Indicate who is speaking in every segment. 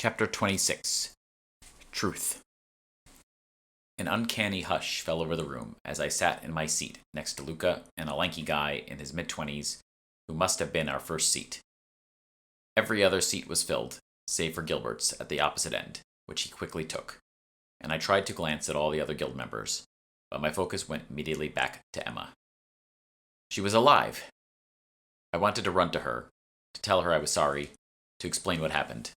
Speaker 1: Chapter 26 Truth. An uncanny hush fell over the room as I sat in my seat next to Luca and a lanky guy in his mid-20s who must have been our first seat. Every other seat was filled, save for Gilbert's at the opposite end, which he quickly took, and I tried to glance at all the other guild members, but my focus went immediately back to Emma. She was alive! I wanted to run to her, to tell her I was sorry, to explain what happened,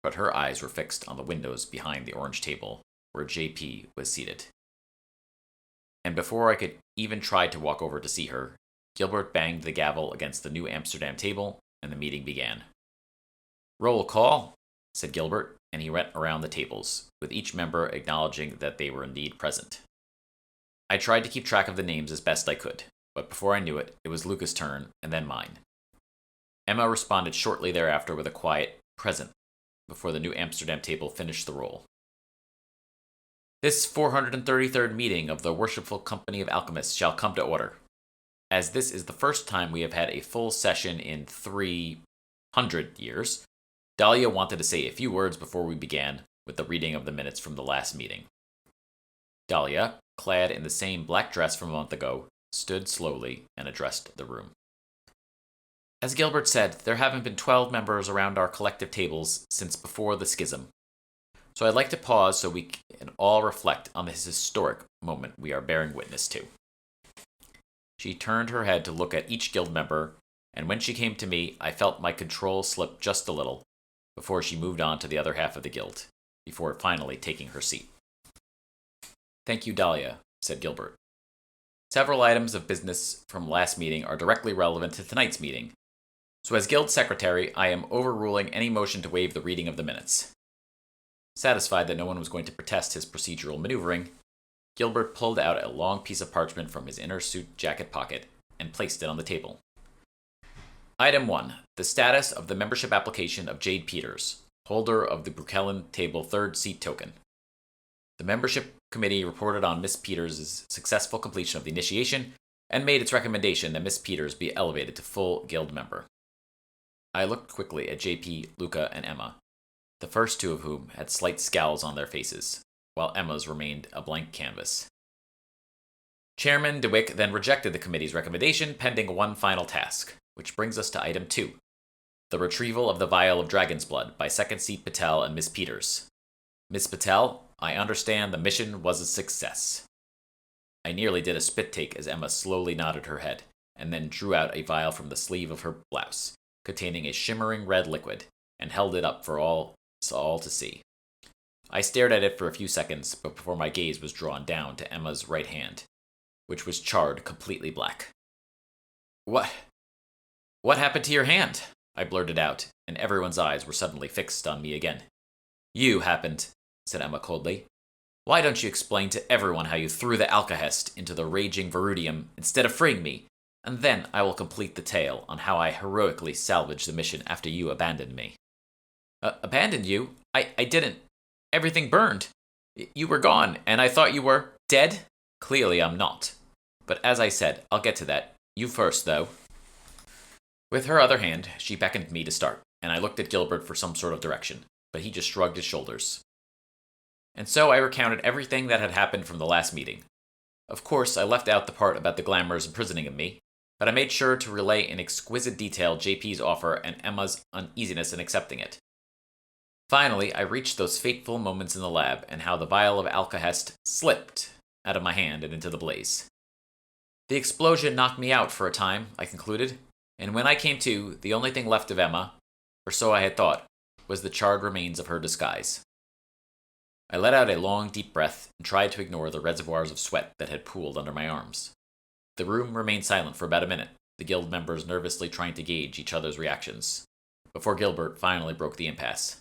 Speaker 1: but her eyes were fixed on the windows behind the orange table where JP was seated. And before I could even try to walk over to see her, Gilbert banged the gavel against the New Amsterdam table, and the meeting began. "Roll call," said Gilbert, and he went around the tables, with each member acknowledging that they were indeed present. I tried to keep track of the names as best I could, but before I knew it, it was Luca's turn, and then mine. Emma responded shortly thereafter with a quiet "present" before the New Amsterdam table finished the roll. "This 433rd meeting of the Worshipful Company of Alchemists shall come to order. As this is the first time we have had a full session in 300 years, Dahlia wanted to say a few words before we began with the reading of the minutes from the last meeting." Dahlia, clad in the same black dress from a month ago, stood slowly and addressed the room. "As Gilbert said, there haven't been 12 members around our collective tables since before the schism. So I'd like to pause so we can all reflect on this historic moment we are bearing witness to." She turned her head to look at each guild member, and when she came to me, I felt my control slip just a little before she moved on to the other half of the guild, before finally taking her seat. "Thank you, Dahlia," said Gilbert. "Several items of business from last meeting are directly relevant to tonight's meeting, so as guild secretary, I am overruling any motion to waive the reading of the minutes." Satisfied that no one was going to protest his procedural maneuvering, Gilbert pulled out a long piece of parchment from his inner suit jacket pocket and placed it on the table. "Item 1. The status of the membership application of Jade Peters, holder of the Brukelen Table 3rd seat token. The membership committee reported on Miss Peters' successful completion of the initiation and made its recommendation that Miss Peters be elevated to full guild member." I looked quickly at JP, Luca, and Emma, the first two of whom had slight scowls on their faces, while Emma's remained a blank canvas. Chairman DeWick then rejected the committee's recommendation pending one final task, which brings us to item 2, the retrieval of the vial of dragon's blood by Second Seat Patel and Miss Peters. "Miss Patel, I understand the mission was a success." I nearly did a spit take as Emma slowly nodded her head, and then drew out a vial from the sleeve of her blouse, containing a shimmering red liquid, and held it up for all to see. I stared at it for a few seconds, but before my gaze was drawn down to Emma's right hand, which was charred completely black. What happened to your hand?" I blurted out, and everyone's eyes were suddenly fixed on me again. "You happened," said Emma coldly. "Why don't you explain to everyone how you threw the alkahest into the raging Verudium instead of freeing me, and then I will complete the tale on how I heroically salvaged the mission after you abandoned me." Abandoned you? I didn't. Everything burned. You were gone, and I thought you were dead? Clearly I'm not. But as I said, I'll get to that. You first, though." With her other hand, she beckoned me to start, and I looked at Gilbert for some sort of direction, but he just shrugged his shoulders. And so I recounted everything that had happened from the last meeting. Of course, I left out the part about the Glamour's imprisoning of me, but I made sure to relay in exquisite detail JP's offer and Emma's uneasiness in accepting it. Finally, I reached those fateful moments in the lab and how the vial of alkahest slipped out of my hand and into the blaze. "The explosion knocked me out for a time," I concluded, "and when I came to, the only thing left of Emma, or so I had thought, was the charred remains of her disguise." I let out a long, deep breath and tried to ignore the reservoirs of sweat that had pooled under my arms. The room remained silent for about a minute, the guild members nervously trying to gauge each other's reactions, before Gilbert finally broke the impasse.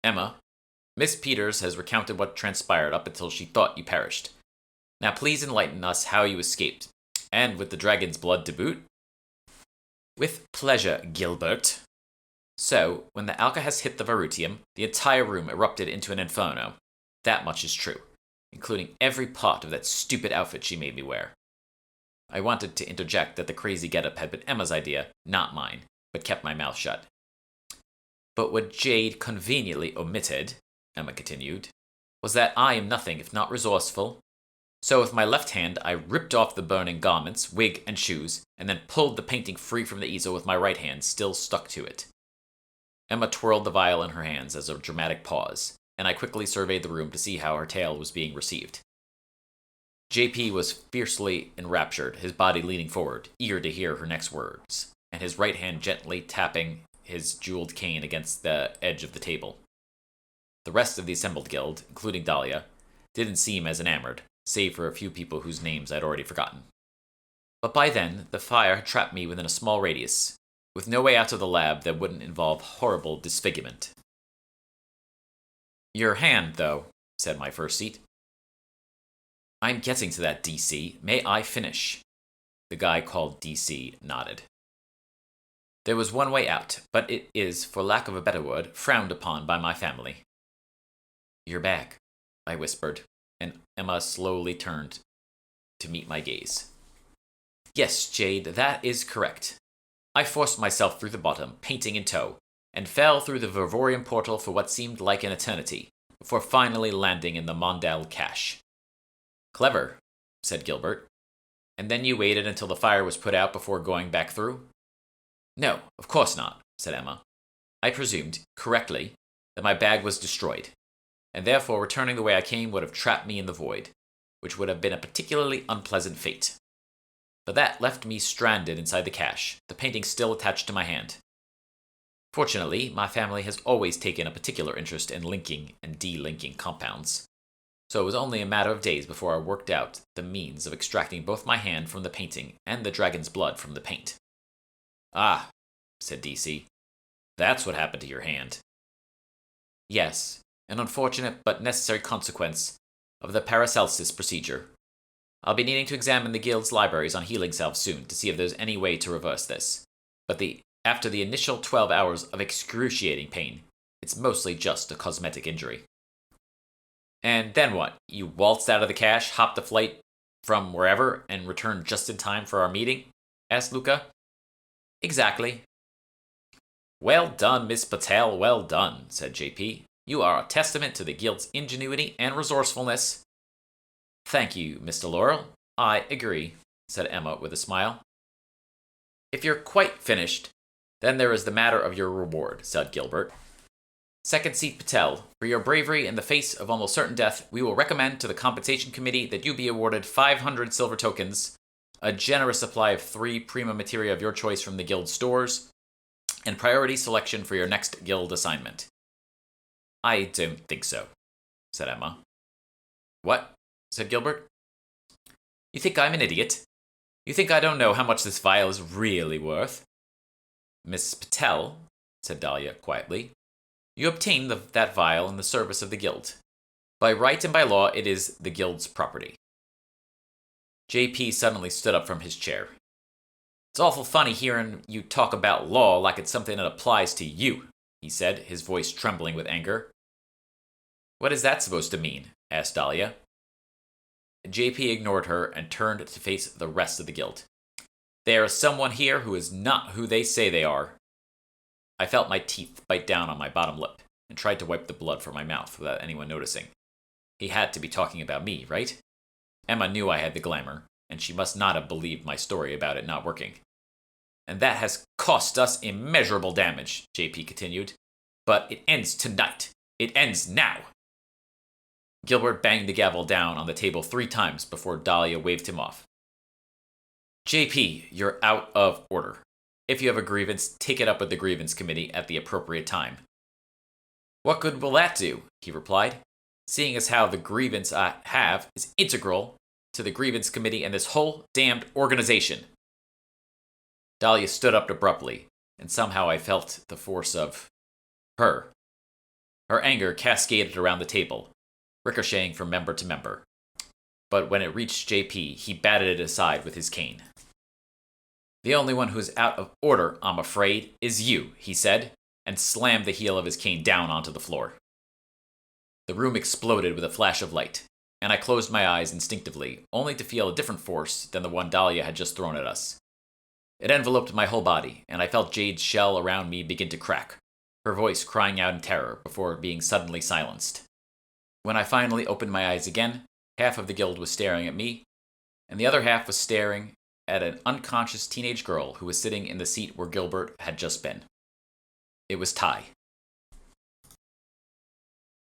Speaker 1: "Emma, Miss Peters has recounted what transpired up until she thought you perished. Now please enlighten us how you escaped, and with the dragon's blood to boot." "With pleasure, Gilbert. So, when the alkahest hit the Verutium, the entire room erupted into an inferno. That much is true, including every part of that stupid outfit she made me wear." I wanted to interject that the crazy getup had been Emma's idea, not mine, but kept my mouth shut. But what Jade conveniently omitted, Emma continued, was that I am nothing if not resourceful. So with my left hand, I ripped off the burning garments, wig, and shoes, and then pulled the painting free from the easel with my right hand still stuck to it. Emma twirled the vial in her hands as a dramatic pause, and I quickly surveyed the room to see how her tale was being received. JP was fiercely enraptured, his body leaning forward, eager to hear her next words, and his right hand gently tapping his jeweled cane against the edge of the table. The rest of the assembled guild, including Dahlia, didn't seem as enamored, save for a few people whose names I'd already forgotten. But by then, the fire had trapped me within a small radius, with no way out of the lab that wouldn't involve horrible disfigurement. Your hand, though, said my first seat. I'm getting to that, DC. May I finish? The guy called DC nodded. There was one way out, but it is, for lack of a better word, frowned upon by my family. You're back, I whispered, and Emma slowly turned to meet my gaze. Yes, Jade, that is correct. I forced myself through the bottom, painting in tow, and fell through the Vervorian portal for what seemed like an eternity, before finally landing in the Mondale cache. Clever, said Gilbert. And then you waited until the fire was put out before going back through? No, of course not, said Emma. I presumed, correctly, that my bag was destroyed, and therefore returning the way I came would have trapped me in the void, which would have been a particularly unpleasant fate. But that left me stranded inside the cache, the painting still attached to my hand. Fortunately, my family has always taken a particular interest in linking and delinking compounds, so it was only a matter of days before I worked out the means of extracting both my hand from the painting and the dragon's blood from the paint. Ah, said DC. That's what happened to your hand. Yes, an unfortunate but necessary consequence of the Paracelsus procedure. I'll be needing to examine the guild's libraries on healing salves soon to see if there's any way to reverse this. But after the initial 12 hours of excruciating pain, it's mostly just a cosmetic injury. And then what? You waltzed out of the cache, hopped a flight from wherever, and returned just in time for our meeting? Asked Luca. Exactly. Well done, Miss Patel, well done, said JP. You are a testament to the guild's ingenuity and resourcefulness. Thank you, Mr. Laurel. I agree, said Emma with a smile. If you're quite finished, then there is the matter of your reward, said Gilbert. Second seat Patel, for your bravery in the face of almost certain death, we will recommend to the compensation committee that you be awarded 500 silver tokens, a generous supply of 3 prima materia of your choice from the guild stores, and priority selection for your next guild assignment. I don't think so, said Emma. What? Said Gilbert. You think I'm an idiot? You think I don't know how much this vial is really worth? Miss Patel, said Dahlia quietly, you obtained that vial in the service of the guild. By right and by law, it is the guild's property. JP suddenly stood up from his chair. It's awful funny hearing you talk about law like it's something that applies to you, he said, his voice trembling with anger. What is that supposed to mean? Asked Dahlia. JP ignored her and turned to face the rest of the guild. There is someone here who is not who they say they are. I felt my teeth bite down on my bottom lip and tried to wipe the blood from my mouth without anyone noticing. He had to be talking about me, right? Emma knew I had the glamour, and she must not have believed my story about it not working. And that has cost us immeasurable damage, JP continued. But it ends tonight. It ends now. Gilbert banged the gavel down on the table 3 times before Dahlia waved him off. JP, you're out of order. If you have a grievance, take it up with the grievance committee at the appropriate time. What good will that do? He replied, seeing as how the grievance I have is integral to the grievance committee and this whole damned organization. Dahlia stood up abruptly, and somehow I felt the force of her. Her anger cascaded around the table, ricocheting from member to member. But when it reached JP, he batted it aside with his cane. The only one who's out of order, I'm afraid, is you, he said, and slammed the heel of his cane down onto the floor. The room exploded with a flash of light, and I closed my eyes instinctively, only to feel a different force than the one Dahlia had just thrown at us. It enveloped my whole body, and I felt Jade's shell around me begin to crack, her voice crying out in terror before being suddenly silenced. When I finally opened my eyes again, half of the guild was staring at me, and the other half was staring at an unconscious teenage girl who was sitting in the seat where Gilbert had just been. It was Ty.